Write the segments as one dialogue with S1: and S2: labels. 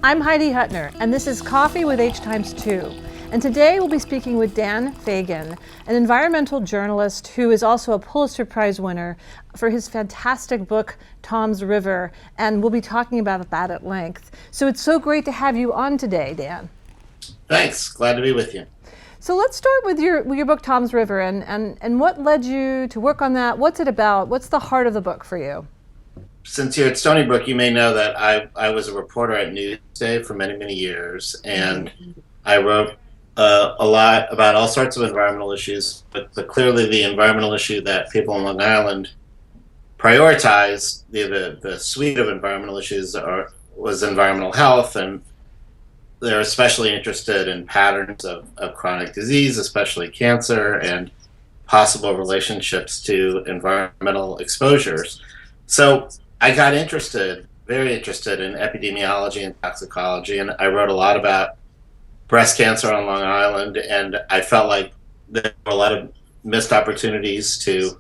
S1: I'm Heidi Hutner, and this is Coffee with Hx2. And today we'll be speaking with Dan Fagin, an environmental journalist who is also a Pulitzer Prize winner for his fantastic book, Tom's River, and we'll be talking about that at length. So it's so great to have you on today, Dan.
S2: Thanks. Glad to be with you.
S1: So let's start with your book, Tom's River, and what led you to work on that? What's it about? What's the heart of the book for you?
S2: Since you're at Stony Brook, you may know that I was a reporter at Newsday for many, many years, and I wrote a lot about all sorts of environmental issues, but clearly the environmental issue that people on Long Island prioritize, the suite of environmental issues was environmental health, and they're especially interested in patterns of chronic disease, especially cancer, and possible relationships to environmental exposures. So I got very interested in epidemiology and toxicology, and I wrote a lot about breast cancer on Long Island, and I felt like there were a lot of missed opportunities to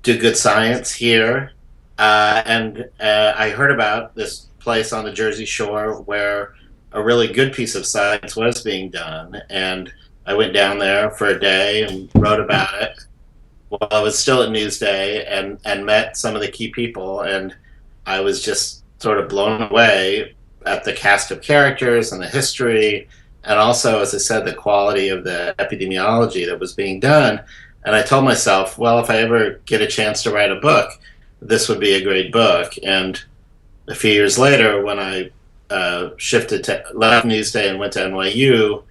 S2: do good science here. I heard about this place on the Jersey Shore where a really good piece of science was being done, and I went down there for a day and wrote about it while I was still at Newsday, and met some of the key people, and I was just sort of blown away at the cast of characters and the history, and also, as I said, the quality of the epidemiology that was being done. And I told myself, well, if I ever get a chance to write a book, this would be a great book. And a few years later, when I left Newsday and went to NYU,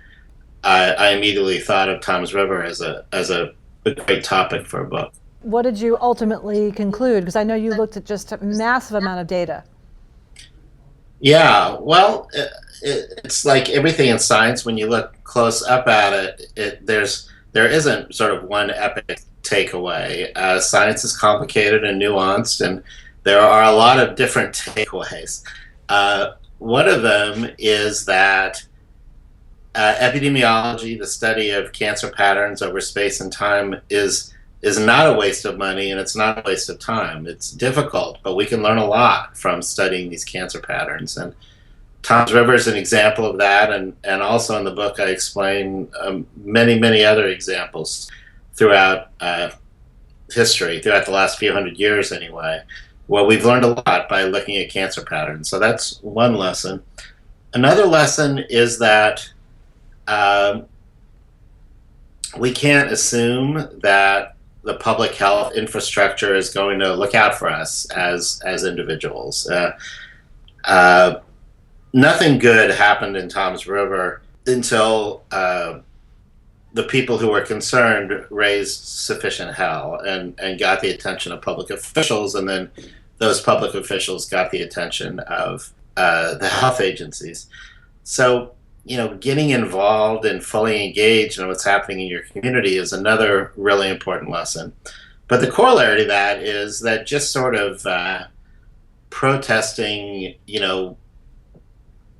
S2: I immediately thought of Tom's River as a great topic for a book.
S1: What did you ultimately conclude? Because I know you looked at just a massive amount of data.
S2: Yeah, well, it's like everything in science. When you look close up at it, there isn't sort of one epic takeaway. Science is complicated and nuanced, and there are a lot of different takeaways. One of them is that epidemiology, the study of cancer patterns over space and time, is not a waste of money, and it's not a waste of time. It's difficult, but we can learn a lot from studying these cancer patterns. And Tom's River is an example of that, and also in the book I explain many, many other examples throughout history, throughout the last few hundred years anyway, where we've learned a lot by looking at cancer patterns. So that's one lesson. Another lesson is that we can't assume that the public health infrastructure is going to look out for us as individuals. Nothing good happened in Tom's River until the people who were concerned raised sufficient hell and got the attention of public officials, and then those public officials got the attention of the health agencies. So, getting involved and fully engaged in what's happening in your community is another really important lesson. But the corollary to that is that just sort of protesting,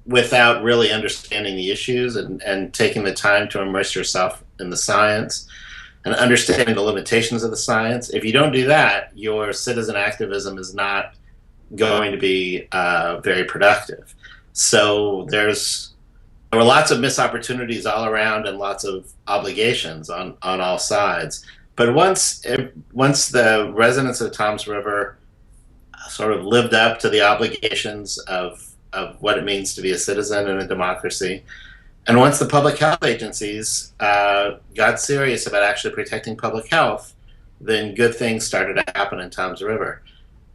S2: without really understanding the issues and taking the time to immerse yourself in the science and understanding the limitations of the science, if you don't do that, your citizen activism is not going to be very productive. So there were lots of missed opportunities all around and lots of obligations on all sides. But once the residents of Tom's River sort of lived up to the obligations of what it means to be a citizen in a democracy, and once the public health agencies got serious about actually protecting public health, then good things started to happen in Tom's River.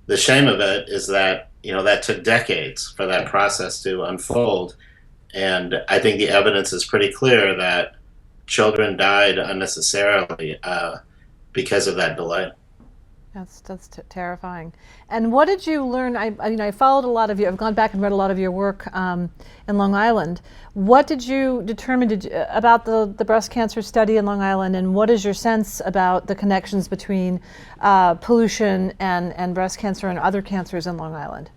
S2: The shame of it is that, that took decades for that process to unfold. And I think the evidence is pretty clear that children died unnecessarily because of that delay.
S1: That's terrifying. And what did you learn? I followed a lot of you. I've gone back and read a lot of your work in Long Island. What did you determine about the breast cancer study in Long Island, and what is your sense about the connections between pollution and breast cancer and other cancers in Long Island?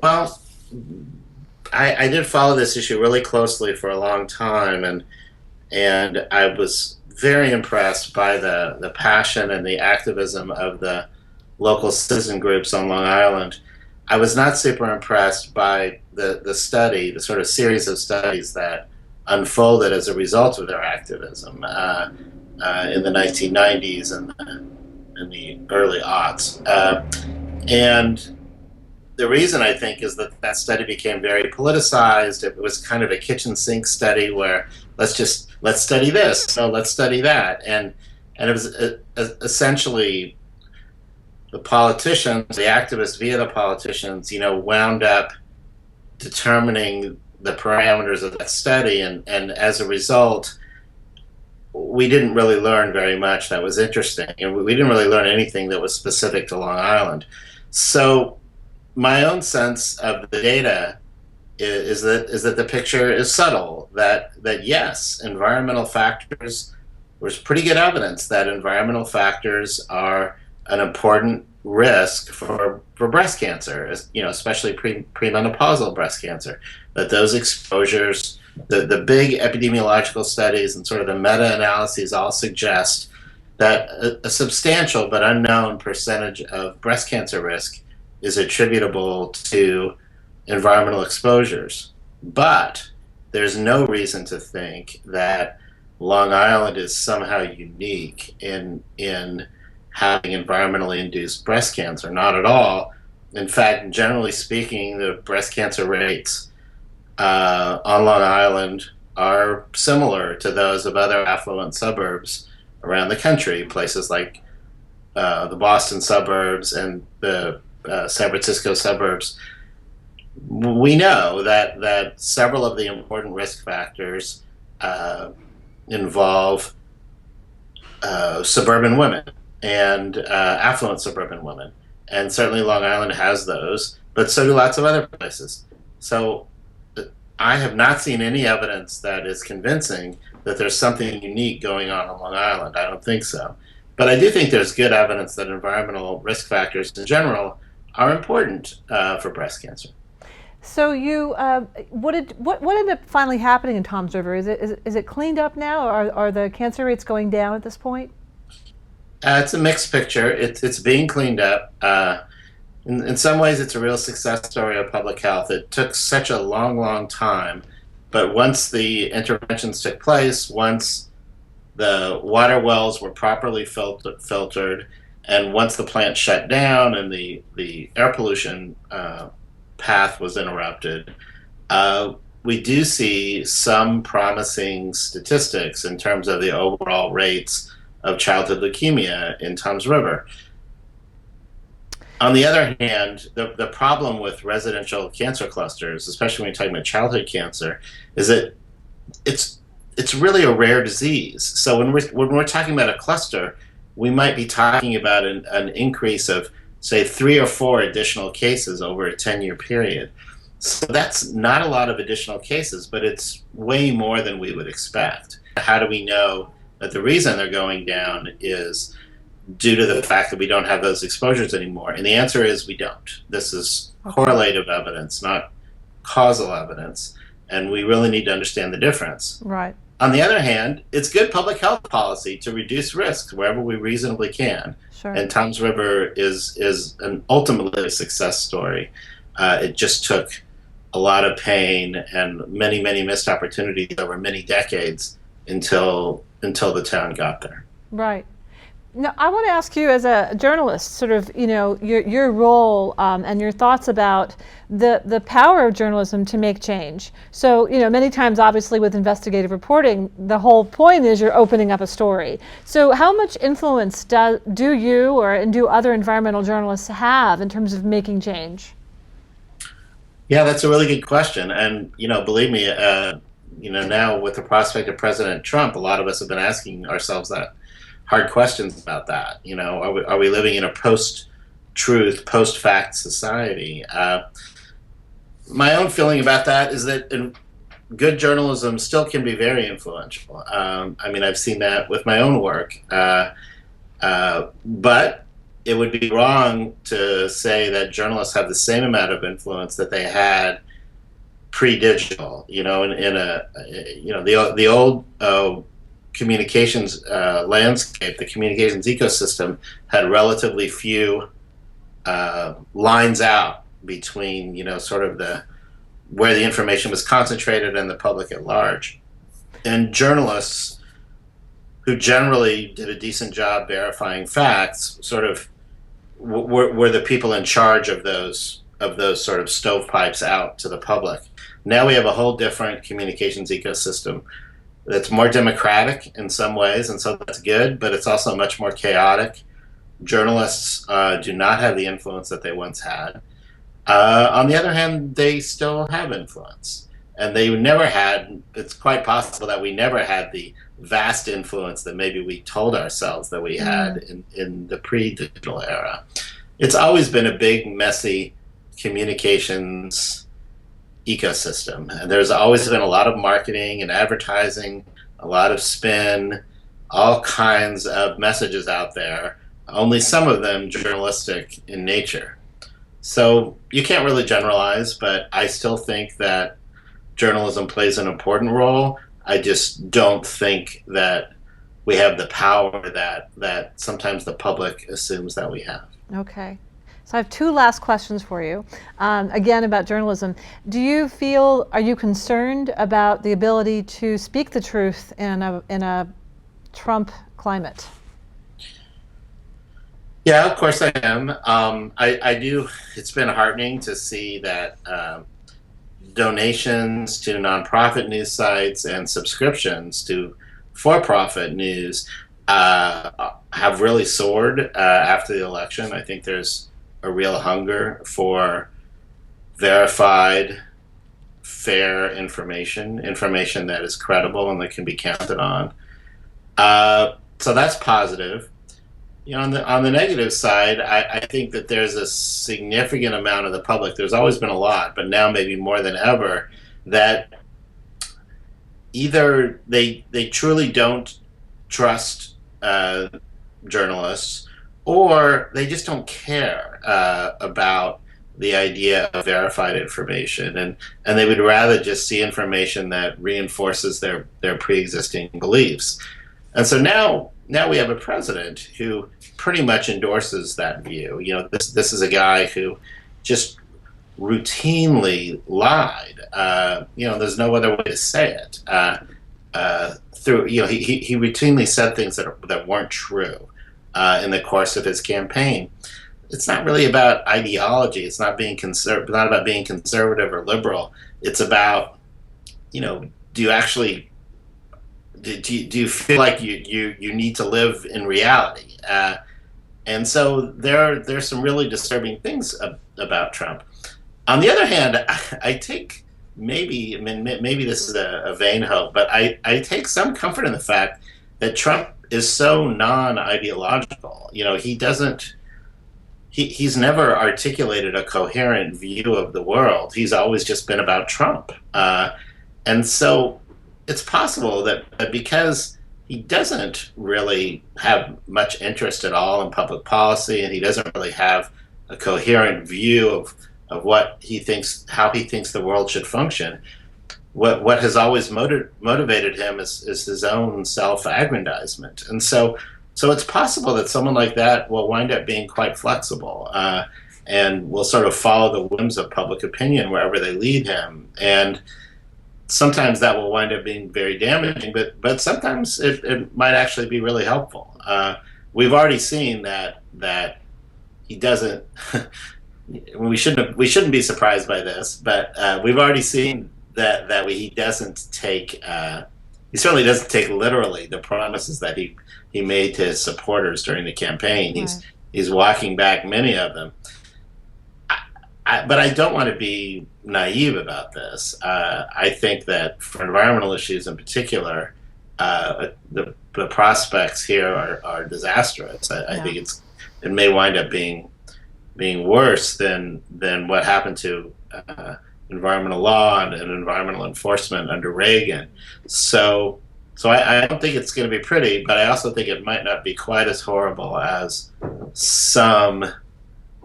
S2: Well, I did follow this issue really closely for a long time, and I was very impressed by the passion and the activism of the local citizen groups on Long Island. I was not super impressed by the study, the sort of series of studies that unfolded as a result of their activism in the 1990s and in the early aughts. And the reason, I think, is that that study became very politicized. It was kind of a kitchen sink study where let's study this, so let's study that, and it was essentially the politicians, the activists via the politicians, wound up determining the parameters of that study, and as a result, we didn't really learn very much that was interesting, and we didn't really learn anything that was specific to Long Island. So my own sense of the data is that the picture is subtle. That yes, environmental factors. There's pretty good evidence that environmental factors are an important risk for breast cancer, especially premenopausal breast cancer. That those exposures, the big epidemiological studies and sort of the meta-analyses all suggest that a substantial but unknown percentage of breast cancer risk is attributable to environmental exposures. But there's no reason to think that Long Island is somehow unique in having environmentally induced breast cancer. Not at all. In fact, generally speaking, the breast cancer rates on Long Island are similar to those of other affluent suburbs around the country, places like the Boston suburbs and the San Francisco suburbs. We know that several of the important risk factors involve suburban women and affluent suburban women. And certainly Long Island has those, but so do lots of other places. So I have not seen any evidence that is convincing that there's something unique going on Long Island. I don't think so. But I do think there's good evidence that environmental risk factors in general are important for breast cancer.
S1: So you, what ended up finally happening in Toms River? Is it cleaned up now, or are the cancer rates going down at this point?
S2: It's a mixed picture. It's being cleaned up. In some ways, it's a real success story of public health. It took such a long time, but once the interventions took place, once the water wells were properly filtered, and once the plant shut down and the air pollution path was interrupted, we do see some promising statistics in terms of the overall rates of childhood leukemia in Toms River. On the other hand, the problem with residential cancer clusters, especially when you're talking about childhood cancer, is that it's really a rare disease. So when we're talking about a cluster, we might be talking about an increase of, say, 3 or 4 additional cases over a 10-year period. So that's not a lot of additional cases, but it's way more than we would expect. How do we know that the reason they're going down is due to the fact that we don't have those exposures anymore? And the answer is we don't. This is correlative evidence, not causal evidence, and we really need to understand the difference.
S1: Right.
S2: On the other hand, it's good public health policy to reduce risks wherever we reasonably can.
S1: Sure.
S2: And Toms River is ultimately a success story. It just took a lot of pain and many missed opportunities over many decades until the town got there.
S1: Right. Now, I want to ask you, as a journalist, sort of, your role and your thoughts about the power of journalism to make change. So, many times, obviously, with investigative reporting, the whole point is you're opening up a story. So, how much influence do you and do other environmental journalists have in terms of making change?
S2: Yeah, that's a really good question. And, believe me, now with the prospect of President Trump, a lot of us have been asking ourselves that hard questions about that. Are we living in a post-truth, post-fact society? My own feeling about that is that good journalism still can be very influential. I've seen that with my own work. But it would be wrong to say that journalists have the same amount of influence that they had pre-digital. The old communications landscape, the communications ecosystem, had relatively few lines out between, sort of where the information was concentrated and the public at large. And journalists who generally did a decent job verifying facts sort of were the people in charge of those sort of stovepipes out to the public. Now we have a whole different communications ecosystem that's more democratic in some ways, and so that's good, but it's also much more chaotic. Journalists do not have the influence that they once had. On the other hand, they still have influence, and they never had, it's quite possible that we never had the vast influence that maybe we told ourselves that we had in the pre-digital era. It's always been a big, messy communications ecosystem. And there's always been a lot of marketing and advertising, a lot of spin, all kinds of messages out there, only some of them journalistic in nature. So you can't really generalize, but I still think that journalism plays an important role. I just don't think that we have the power that sometimes the public assumes that we have.
S1: Okay. So I have two last questions for you, again about journalism. Are you concerned about the ability to speak the truth in a Trump climate?
S2: Yeah, of course I am. I do. It's been heartening to see that donations to nonprofit news sites and subscriptions to for-profit news have really soared after the election. I think there's a real hunger for verified, fair information that is credible and that can be counted on. So that's positive. On the negative side, I think that there's a significant amount of the public, there's always been a lot, but now maybe more than ever, that either they truly don't trust journalists, or they just don't care about the idea of verified information, and they would rather just see information that reinforces their pre-existing beliefs. And so now we have a president who pretty much endorses that view. This is a guy who just routinely lied. There's no other way to say it. He routinely said things that weren't true in the course of his campaign. It's not really about ideology. It's not not about being conservative or liberal. It's about, do you feel like you need to live in reality? And so there's some really disturbing things about Trump. On the other hand, I take maybe this is a vain hope, but I take some comfort in the fact that Trump is so non-ideological. He's never articulated a coherent view of the world. He's always just been about Trump. And so it's possible that because he doesn't really have much interest at all in public policy, and he doesn't really have a coherent view of what he thinks, how he thinks the world should function, what has always motivated him is his own self-aggrandizement. And so it's possible that someone like that will wind up being quite flexible and will sort of follow the whims of public opinion wherever they lead him. And sometimes that will wind up being very damaging, but sometimes it might actually be really helpful. We've already seen that he doesn't. We shouldn't be surprised by this, but we've already seen that he doesn't take. He certainly doesn't take literally the promises that he made to his supporters during the campaign.
S1: Right.
S2: He's walking back many of them. But I don't want to be naive about this. I think that for environmental issues in particular, the prospects here are disastrous. I think it may wind up being worse than what happened to environmental law and environmental enforcement under Reagan. So I don't think it's going to be pretty, but I also think it might not be quite as horrible as some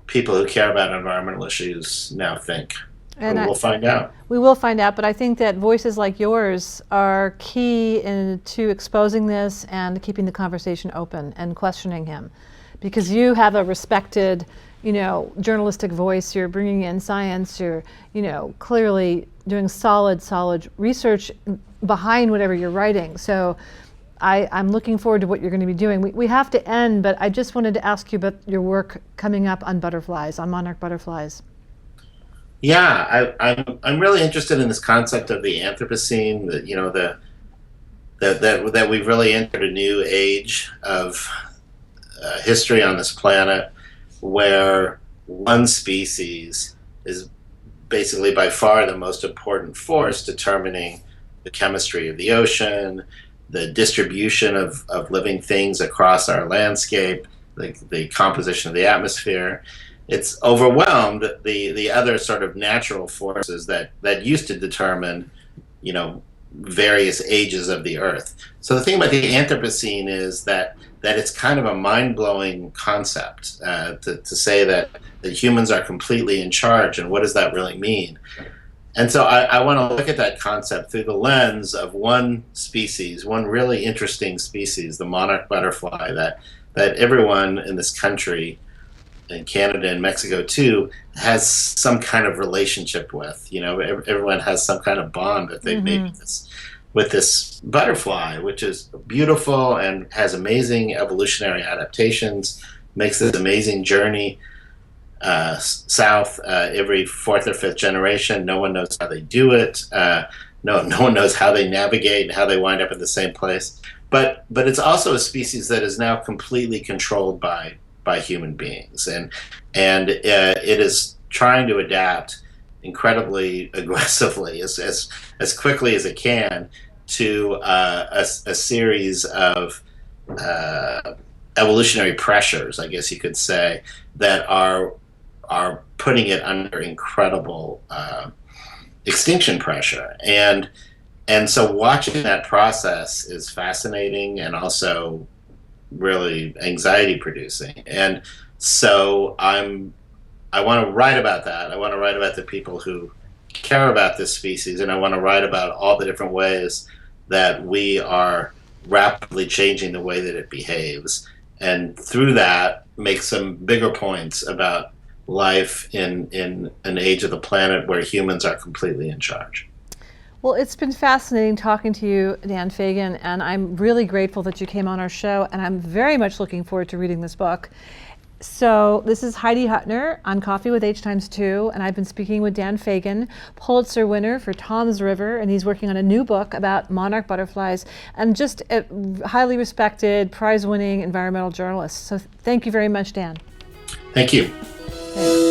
S2: people who care about environmental issues now think. And we'll find out.
S1: We will find out, but I think that voices like yours are key to exposing this and keeping the conversation open and questioning him. because you have a respected, journalistic voice. You're bringing in science. You're, clearly doing solid research behind whatever you're writing. So I'm looking forward to what you're going to be doing. We have to end, but I just wanted to ask you about your work coming up on butterflies, on monarch butterflies.
S2: Yeah, I'm really interested in this concept of the Anthropocene. That we've really entered a new age of history on this planet, where one species is basically by far the most important force determining the chemistry of the ocean, the distribution of living things across our landscape, the composition of the atmosphere. It's overwhelmed the other sort of natural forces that used to determine, various ages of the Earth. So the thing about the Anthropocene is that it's kind of a mind-blowing concept to say that humans are completely in charge, and what does that really mean? And so I want to look at that concept through the lens of one species, one really interesting species, the monarch butterfly, that everyone in this country, in Canada and Mexico too, has some kind of relationship with. Everyone has some kind of bond that they've made with this butterfly, which is beautiful and has amazing evolutionary adaptations, makes this amazing journey south every fourth or fifth generation. No one knows how they do it. No one knows how they navigate and how they wind up in the same place. But it's also a species that is now completely controlled by human beings, and it is trying to adapt incredibly aggressively, as quickly as it can, to a series of evolutionary pressures, I guess you could say, that are putting it under incredible extinction pressure. And so watching that process is fascinating and also really anxiety producing. And so I want to write about that. I want to write about the people who care about this species, and I want to write about all the different ways that we are rapidly changing the way that it behaves, and through that make some bigger points about life in an age of the planet where humans are completely in charge.
S1: Well, it's been fascinating talking to you, Dan Fagin, and I'm really grateful that you came on our show, and I'm very much looking forward to reading this book. So this is Heidi Hutner on Coffee with H2, and I've been speaking with Dan Fagin, Pulitzer winner for Tom's River, and he's working on a new book about monarch butterflies, and just a highly respected, prize-winning environmental journalist. So thank you very much, Dan.
S2: Thank you.
S1: Thanks.